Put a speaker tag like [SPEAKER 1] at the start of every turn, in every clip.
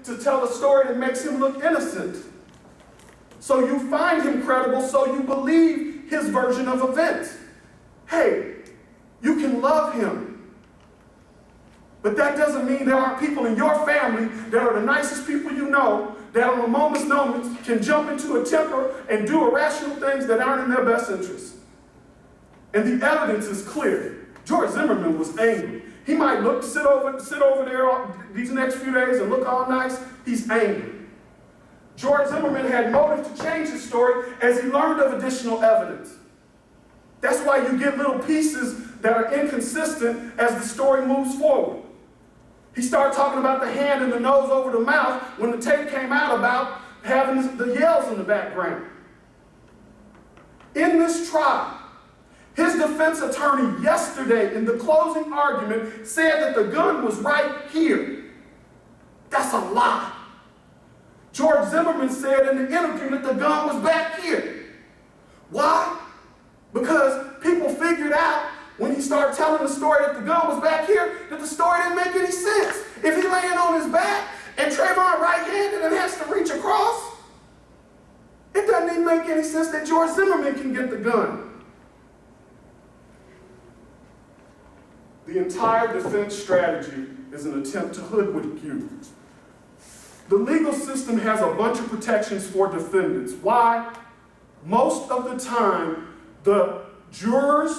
[SPEAKER 1] to tell a story that makes him look innocent. So you find him credible, so you believe his version of events. Hey, you can love him. But that doesn't mean there aren't people in your family that are the nicest people you know that on a moment's notice can jump into a temper and do irrational things that aren't in their best interest. And the evidence is clear. George Zimmerman was angry. He might sit over there these next few days and look all nice. He's angry. George Zimmerman had motive to change his story as he learned of additional evidence. That's why you get little pieces that are inconsistent as the story moves forward. He started talking about the hand and the nose over the mouth when the tape came out about having the yells in the background. In this trial, his defense attorney yesterday in the closing argument said that the gun was right here. That's a lie. George Zimmerman said in the interview that the gun was back here. Why? Because people figured out when he started telling the story that the gun was back here, that the story didn't make any sense. If he laying on his back and Trayvon right-handed and has to reach across, it doesn't even make any sense that George Zimmerman can get the gun. The entire defense strategy is an attempt to hoodwink you. The legal system has a bunch of protections for defendants. Why? Most of the time, the jurors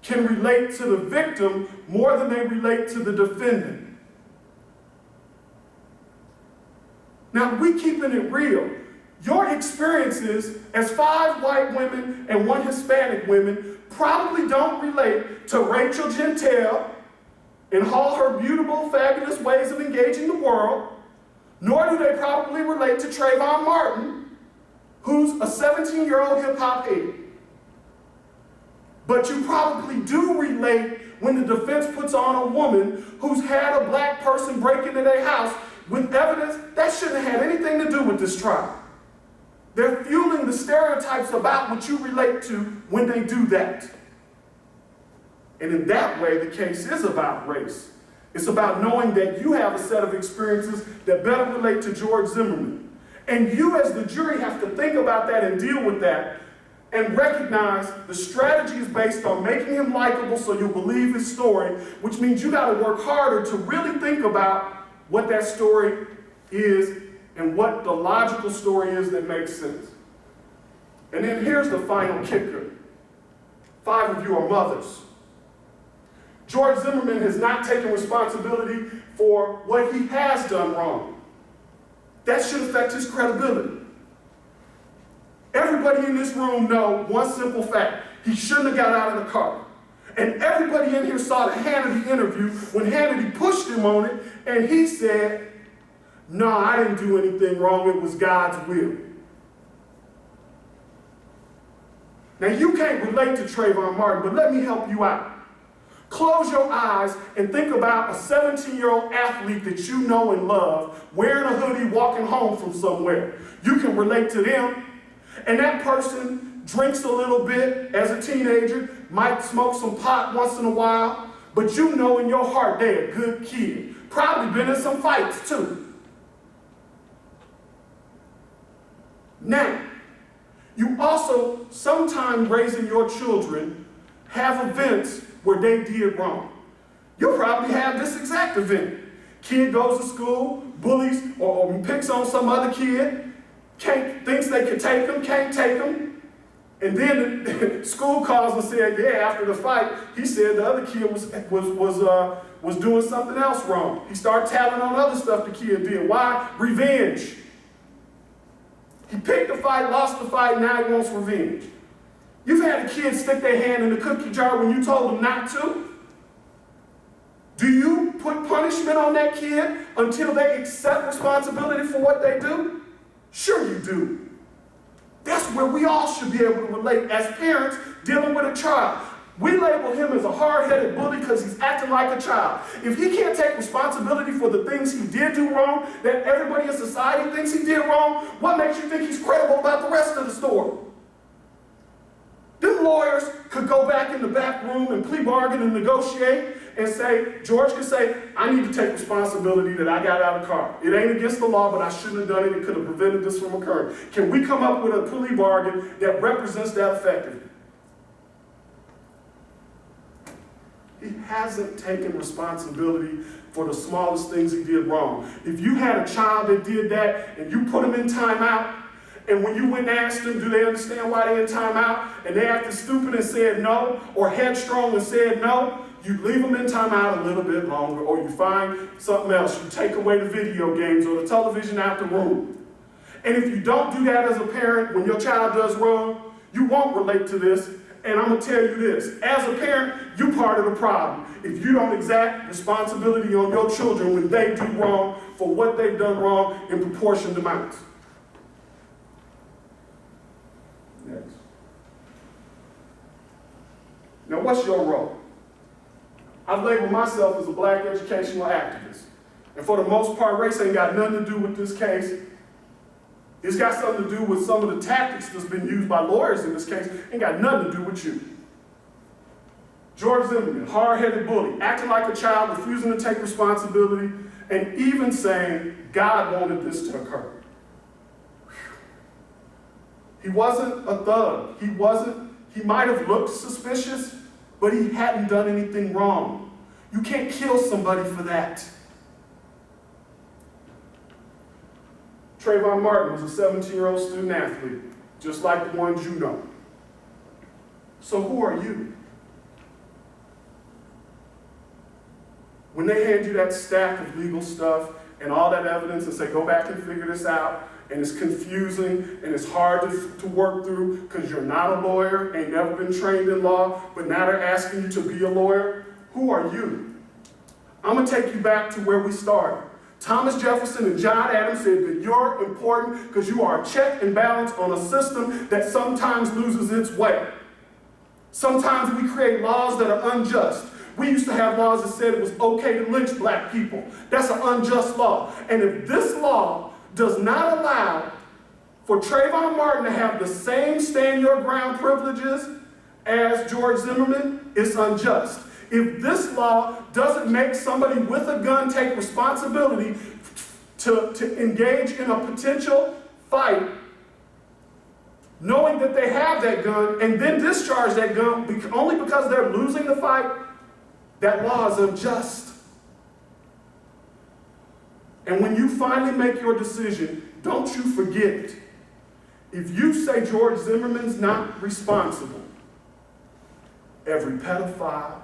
[SPEAKER 1] can relate to the victim more than they relate to the defendant. Now, we keeping it real. Your experiences as 5 white women and 1 Hispanic woman probably don't relate to Rachel Gentile and all her beautiful, fabulous ways of engaging the world, nor do they probably relate to Trayvon Martin, who's a 17-year-old hip-hop head. But you probably do relate when the defense puts on a woman who's had a black person break into their house with evidence that shouldn't have had anything to do with this trial. They're fueling the stereotypes about what you relate to when they do that. And in that way, the case is about race. It's about knowing that you have a set of experiences that better relate to George Zimmerman. And you as the jury have to think about that and deal with that and recognize the strategy is based on making him likable so you believe his story, which means you got to work harder to really think about what that story is and what the logical story is that makes sense. And then here's the final kicker. 5 of you are mothers. George Zimmerman has not taken responsibility for what he has done wrong. That should affect his credibility. Everybody in this room knows one simple fact. He shouldn't have got out of the car. And everybody in here saw the Hannity interview when Hannity pushed him on it and he said, "No, I didn't do anything wrong. It was God's will." Now, you can't relate to Trayvon Martin, but let me help you out. Close your eyes and think about a 17-year-old athlete that you know and love wearing a hoodie walking home from somewhere. You can relate to them. And that person drinks a little bit as a teenager, might smoke some pot once in a while, but you know in your heart they're a good kid. Probably been in some fights too. Now, you also, sometime raising your children, have events where they did wrong. You'll probably have this exact event. Kid goes to school, bullies or picks on some other kid, thinks they can take him, can't take him. And then the school calls and said, yeah, after the fight, he said the other kid was doing something else wrong. He started telling on other stuff the kid did. Why? Revenge. He picked the fight, lost the fight, now he wants revenge. You've had a kid stick their hand in the cookie jar when you told them not to. Do you put punishment on that kid until they accept responsibility for what they do? Sure you do. That's where we all should be able to relate as parents dealing with a child. We label him as a hard-headed bully because he's acting like a child. If he can't take responsibility for the things he did do wrong, that everybody in society thinks he did wrong, what makes you think he's credible about the rest of the story? Them lawyers could go back in the back room and plea bargain and negotiate and say, George can say, I need to take responsibility that I got out of the car. It ain't against the law, but I shouldn't have done it. It could have prevented this from occurring. Can we come up with a plea bargain that represents that effectively? He hasn't taken responsibility for the smallest things he did wrong. If you had a child that did that and you put him in timeout, and when you went and asked them, do they understand why they're in timeout, and they acted stupid and said no, or headstrong and said no, you leave them in timeout a little bit longer, or you find something else. You take away the video games or the television out the room. And if you don't do that as a parent, when your child does wrong, you won't relate to this. And I'm going to tell you this, as a parent, you're part of the problem. If you don't exact responsibility on your children when they do wrong for what they've done wrong in proportioned amounts. Next. Now, what's your role? I've labeled myself as a black educational activist. And for the most part, race ain't got nothing to do with this case. It's got something to do with some of the tactics that's been used by lawyers in this case. Ain't got nothing to do with you. George Zimmerman, hard-headed bully, acting like a child, refusing to take responsibility, and even saying God wanted this to occur. He wasn't a thug. He might have looked suspicious, but he hadn't done anything wrong. You can't kill somebody for that. Trayvon Martin was a 17-year-old student athlete, just like the ones you know. So who are you? When they hand you that stack of legal stuff and all that evidence and say, go back and figure this out, and it's confusing and it's hard to work through because you're not a lawyer, ain't never been trained in law, but now they're asking you to be a lawyer, who are you? I'm going to take you back to where we started. Thomas Jefferson and John Adams said that you're important because you are a check and balance on a system that sometimes loses its way. Sometimes we create laws that are unjust. We used to have laws that said it was okay to lynch black people. That's an unjust law. And if this law does not allow for Trayvon Martin to have the same stand-your-ground privileges as George Zimmerman, it's unjust. If this law doesn't make somebody with a gun take responsibility to engage in a potential fight, knowing that they have that gun, and then discharge that gun only because they're losing the fight, that law is unjust. And when you finally make your decision, don't you forget, if you say George Zimmerman's not responsible, every pedophile,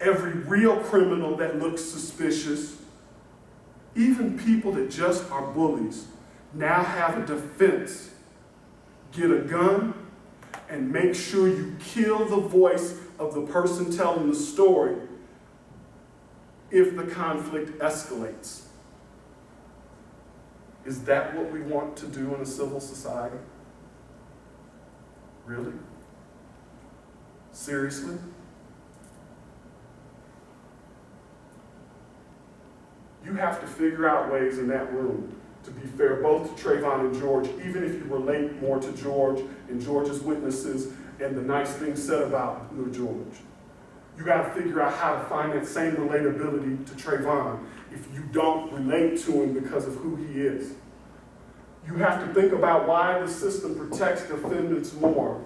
[SPEAKER 1] every real criminal that looks suspicious, even people that just are bullies, now have a defense. Get a gun and make sure you kill the voice of the person telling the story if the conflict escalates. Is that what we want to do in a civil society? Really? Seriously? You have to figure out ways in that room to be fair both to Trayvon and George, even if you relate more to George and George's witnesses and the nice things said about George. You got to figure out how to find that same relatability to Trayvon if you don't relate to him because of who he is. You have to think about why the system protects defendants more,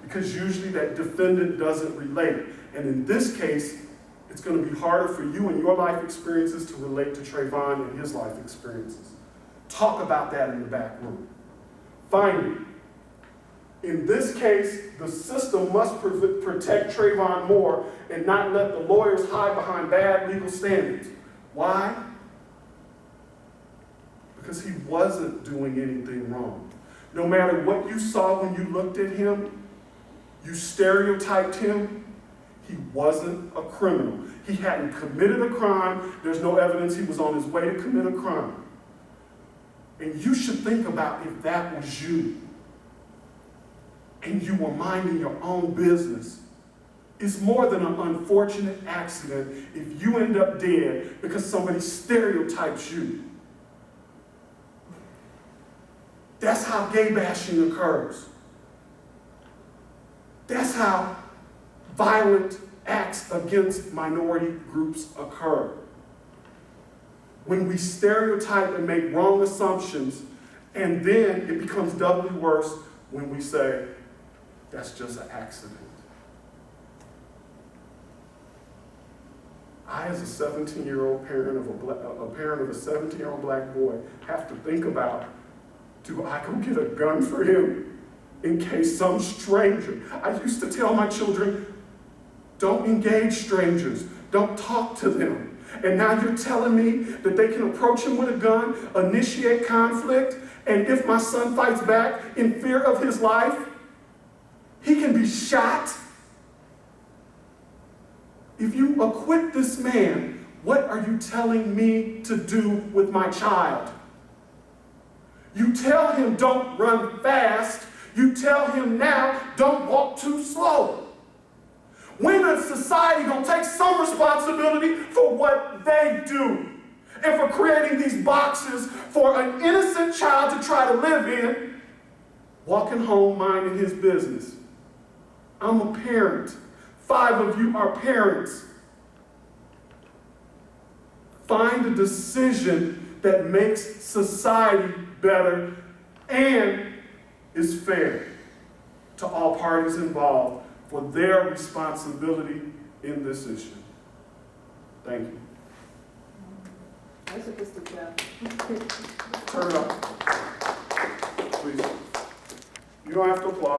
[SPEAKER 1] because usually that defendant doesn't relate. And in this case, it's going to be harder for you and your life experiences to relate to Trayvon and his life experiences. Talk about that in the back room. Finally, in this case, the system must protect Trayvon more and not let the lawyers hide behind bad legal standards. Why? Because he wasn't doing anything wrong. No matter what you saw when you looked at him, you stereotyped him, he wasn't a criminal. He hadn't committed a crime. There's no evidence he was on his way to commit a crime. And you should think about if that was you and you were minding your own business. It's more than an unfortunate accident if you end up dead because somebody stereotypes you. That's how gay bashing occurs. That's how violent acts against minority groups occur. When we stereotype and make wrong assumptions, and then it becomes doubly worse when we say, that's just an accident. I, as a 17-year-old parent of a parent of a 17-year-old black boy, have to think about, do I go get a gun for him in case some stranger? I used to tell my children, don't engage strangers, don't talk to them. And now you're telling me that they can approach him with a gun, initiate conflict, and if my son fights back in fear of his life, he can be shot? If you acquit this man, what are you telling me to do with my child? You tell him don't run fast. You tell him now don't walk too slow. When is society going to take some responsibility for what they do and for creating these boxes for an innocent child to try to live in, walking home minding his business? I'm a parent. 5 of you are parents. Find a decision that makes society better and is fair to all parties involved for their responsibility in this issue. Thank you.
[SPEAKER 2] That's a good job.
[SPEAKER 1] Turn it up. Please. You don't have to applaud.